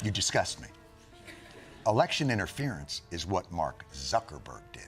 You disgust me. Election interference is what Mark Zuckerberg did.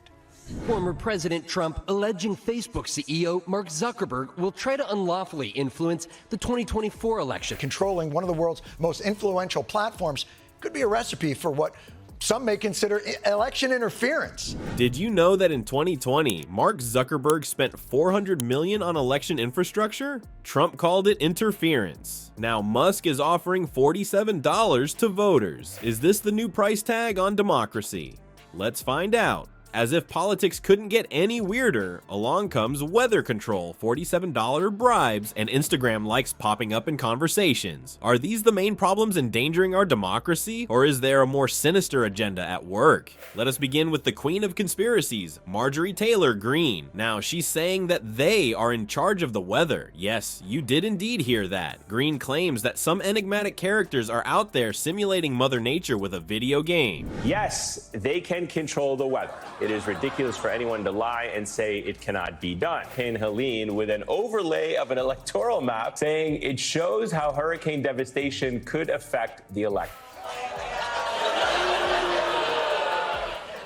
Former President Trump alleging Facebook CEO Mark Zuckerberg will try to unlawfully influence the 2024 election. Controlling one of the world's most influential platforms could be a recipe for what some may consider election interference. Did you know that in 2020, Mark Zuckerberg spent $400 million on election infrastructure? Trump called it interference. Now Musk is offering $47 to voters. Is this the new price tag on democracy? Let's find out. As if politics couldn't get any weirder, along comes weather control, $47 bribes, and Instagram likes popping up in conversations. Are these the main problems endangering our democracy, or is there a more sinister agenda at work? Let us begin with the queen of conspiracies, Marjorie Taylor Greene. Now, she's saying that they are in charge of the weather. Yes, you did indeed hear that. Greene claims that some enigmatic characters are out there simulating Mother Nature with a video game. Yes, they can control the weather. It is ridiculous for anyone to lie and say it cannot be done. Hurricane Helene with an overlay of an electoral map saying it shows how hurricane devastation could affect the election.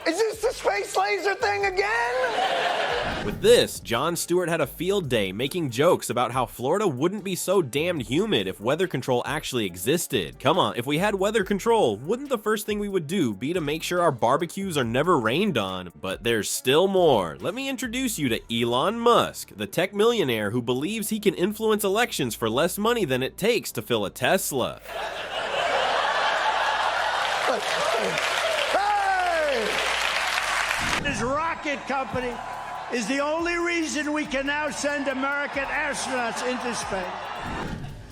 Is this the space laser thing again? With this, Jon Stewart had a field day making jokes about how Florida wouldn't be so damned humid if weather control actually existed. Come on, if we had weather control, wouldn't the first thing we would do be to make sure our barbecues are never rained on? But there's still more. Let me introduce you to Elon Musk, the tech millionaire who believes he can influence elections for less money than it takes to fill a Tesla. This rocket company is the only reason we can now send American astronauts into space.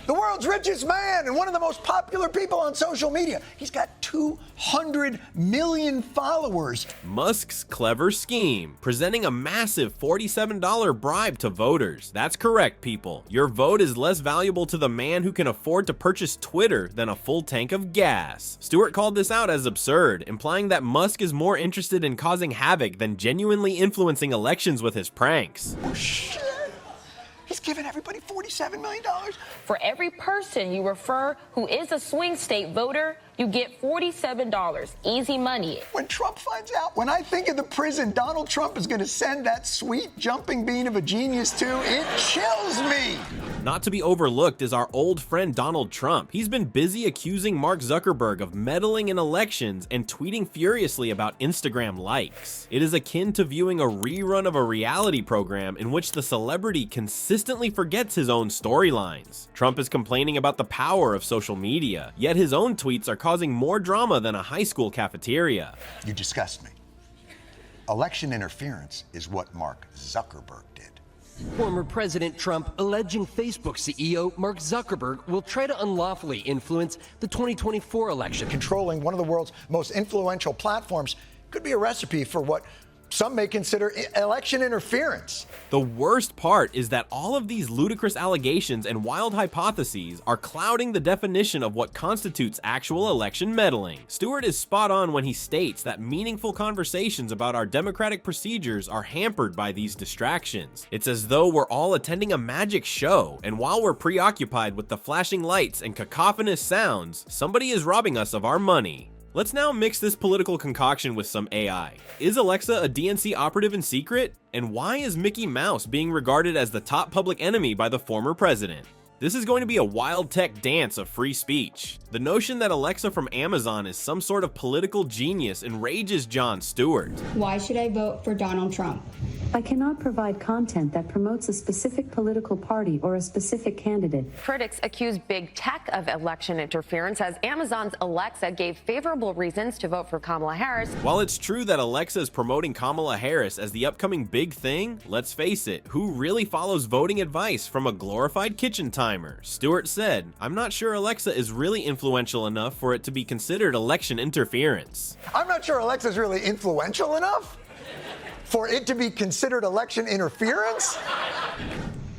The world's richest man and one of the most popular people on social media. He's got 200 million followers. Musk's clever scheme, presenting a massive $47 bribe to voters. That's correct, people. Your vote is less valuable to the man who can afford to purchase Twitter than a full tank of gas. Stewart called this out as absurd, implying that Musk is more interested in causing havoc than genuinely influencing elections with his pranks. Oh, shit. He's giving everybody $47 million. For every person you refer who is a swing state voter, you get $47. Easy money. When Trump finds out, when I think of the prison Donald Trump is going to send that sweet jumping bean of a genius to, it chills me. Not to be overlooked is our old friend Donald Trump. He's been busy accusing Mark Zuckerberg of meddling in elections and tweeting furiously about Instagram likes. It is akin to viewing a rerun of a reality program in which the celebrity consistently forgets his own storylines. Trump is complaining about the power of social media, yet his own tweets are causing more drama than a high school cafeteria. You disgust me. Election interference is what Mark Zuckerberg did. Former President Trump alleging Facebook CEO Mark Zuckerberg will try to unlawfully influence the 2024 election. Controlling one of the world's most influential platforms could be a recipe for what some may consider election interference. The worst part is that all of these ludicrous allegations and wild hypotheses are clouding the definition of what constitutes actual election meddling. Stewart is spot on when he states that meaningful conversations about our democratic procedures are hampered by these distractions. It's as though we're all attending a magic show, and while we're preoccupied with the flashing lights and cacophonous sounds, somebody is robbing us of our money. Let's now mix this political concoction with some AI. Is Alexa a DNC operative in secret? And why is Mickey Mouse being regarded as the top public enemy by the former president? This is going to be a wild tech dance of free speech. The notion that Alexa from Amazon is some sort of political genius enrages Jon Stewart. Why should I vote for Donald Trump? I cannot provide content that promotes a specific political party or a specific candidate. Critics accuse big tech of election interference as Amazon's Alexa gave favorable reasons to vote for Kamala Harris. While it's true that Alexa is promoting Kamala Harris as the upcoming big thing, let's face it, who really follows voting advice from a glorified kitchen timer? Stewart said, "I'm not sure Alexa is really influential enough for it to be considered election interference." I'm not sure Alexa's really influential enough for it to be considered election interference?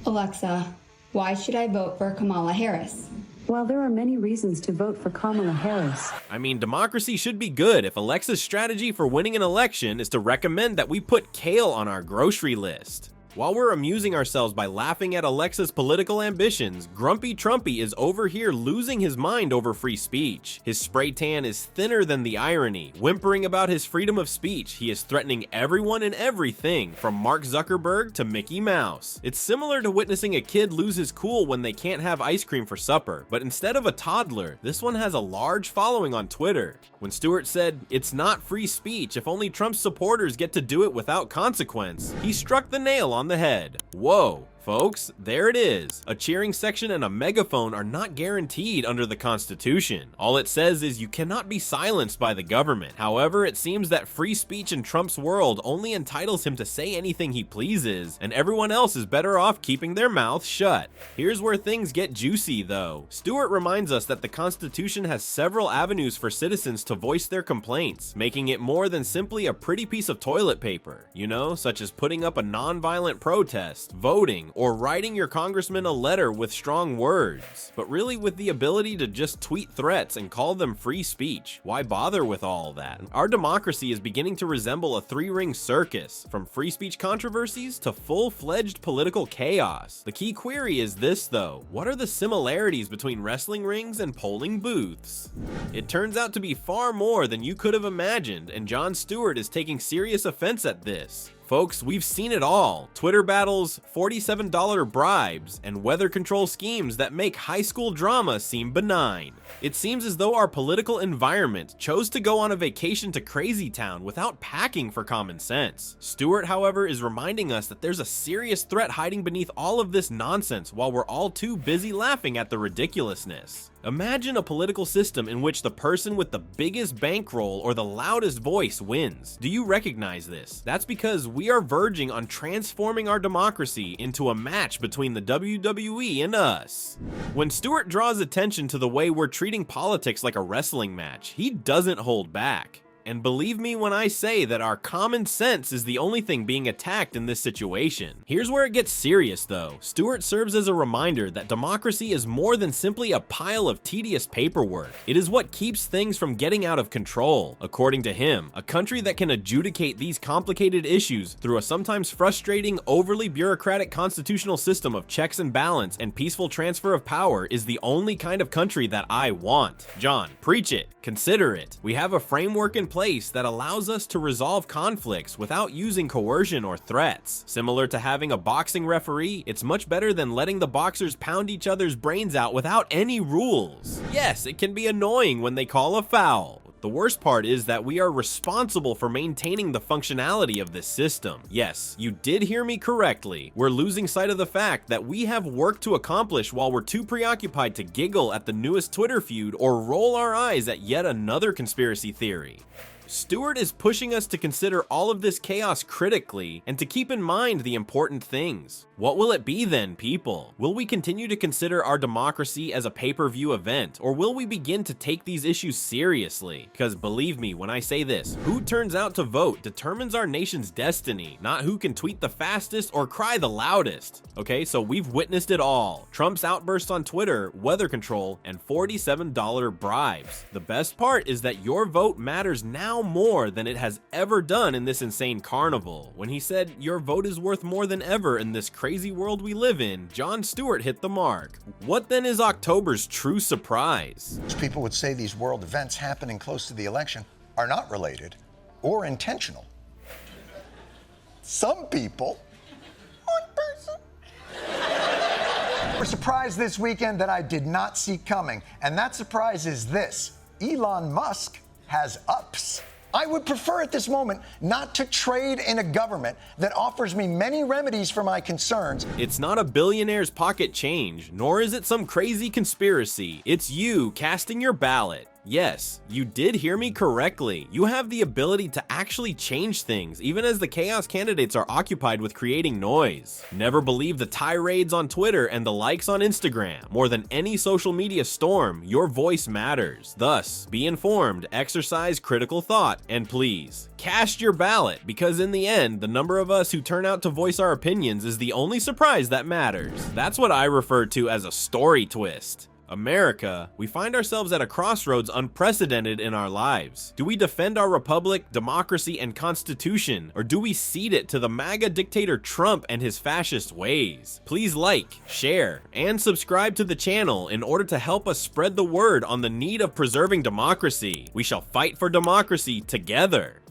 Alexa, why should I vote for Kamala Harris? While there are many reasons to vote for Kamala Harris, I mean, democracy should be good if Alexa's strategy for winning an election is to recommend that we put kale on our grocery list. While we're amusing ourselves by laughing at Alexa's political ambitions, Grumpy Trumpy is over here losing his mind over free speech. His spray tan is thinner than the irony. Whimpering about his freedom of speech, he is threatening everyone and everything, from Mark Zuckerberg to Mickey Mouse. It's similar to witnessing a kid lose his cool when they can't have ice cream for supper, but instead of a toddler, this one has a large following on Twitter. When Stewart said, "It's not free speech if only Trump's supporters get to do it without consequence," he struck the nail on the head. Whoa. Folks, there it is. A cheering section and a megaphone are not guaranteed under the Constitution. All it says is you cannot be silenced by the government. However, it seems that free speech in Trump's world only entitles him to say anything he pleases, and everyone else is better off keeping their mouth shut. Here's where things get juicy, though. Stewart reminds us that the Constitution has several avenues for citizens to voice their complaints, making it more than simply a pretty piece of toilet paper, you know, such as putting up a non-violent protest, voting, or writing your congressman a letter with strong words, but really with the ability to just tweet threats and call them free speech. Why bother with all that? Our democracy is beginning to resemble a three-ring circus, from free speech controversies to full-fledged political chaos. The key query is this, though: what are the similarities between wrestling rings and polling booths? It turns out to be far more than you could have imagined, and Jon Stewart is taking serious offense at this. Folks, we've seen it all. Twitter battles, $47 bribes, and weather control schemes that make high school drama seem benign. It seems as though our political environment chose to go on a vacation to Crazy Town without packing for common sense. Stewart, however, is reminding us that there's a serious threat hiding beneath all of this nonsense while we're all too busy laughing at the ridiculousness. Imagine a political system in which the person with the biggest bankroll or the loudest voice wins. Do you recognize this? That's because we are verging on transforming our democracy into a match between the WWE and us. When Stewart draws attention to the way we're treating politics like a wrestling match, he doesn't hold back. And believe me when I say that our common sense is the only thing being attacked in this situation. Here's where it gets serious, though. Stewart serves as a reminder that democracy is more than simply a pile of tedious paperwork. It is what keeps things from getting out of control. According to him, a country that can adjudicate these complicated issues through a sometimes frustrating, overly bureaucratic constitutional system of checks and balance and peaceful transfer of power is the only kind of country that I want. John, preach it. Consider it. We have a framework in place that allows us to resolve conflicts without using coercion or threats. Similar to having a boxing referee, it's much better than letting the boxers pound each other's brains out without any rules. Yes, it can be annoying when they call a foul. The worst part is that we are responsible for maintaining the functionality of this system. Yes, you did hear me correctly. We're losing sight of the fact that we have work to accomplish while we're too preoccupied to giggle at the newest Twitter feud or roll our eyes at yet another conspiracy theory. Stewart is pushing us to consider all of this chaos critically and to keep in mind the important things. What will it be then, people? Will we continue to consider our democracy as a pay-per-view event, or will we begin to take these issues seriously? Because believe me when I say this, who turns out to vote determines our nation's destiny, not who can tweet the fastest or cry the loudest. Okay, so we've witnessed it all. Trump's outburst on Twitter, weather control, and $47 bribes. The best part is that your vote matters now more than it has ever done in this insane carnival. When he said your vote is worth more than ever in this crazy world we live in, Jon Stewart hit the mark. What then is October's true surprise? People would say these world events happening close to the election are not related or intentional. Some people, one person, were surprised this weekend that I did not see coming. And that surprise is this: Elon Musk has ups. I would prefer at this moment not to trade in a government that offers me many remedies for my concerns. It's not a billionaire's pocket change, nor is it some crazy conspiracy. It's you casting your ballot. Yes, you did hear me correctly. You have the ability to actually change things, even as the chaos candidates are occupied with creating noise. Never believe the tirades on Twitter and the likes on Instagram. More than any social media storm, your voice matters. Thus, be informed, exercise critical thought, and please, cast your ballot, because in the end, the number of us who turn out to voice our opinions is the only surprise that matters. That's what I refer to as a story twist. America, we find ourselves at a crossroads unprecedented in our lives. Do we defend our republic, democracy, and constitution, or do we cede it to the MAGA dictator Trump and his fascist ways? Please like, share, and subscribe to the channel in order to help us spread the word on the need of preserving democracy. We shall fight for democracy together.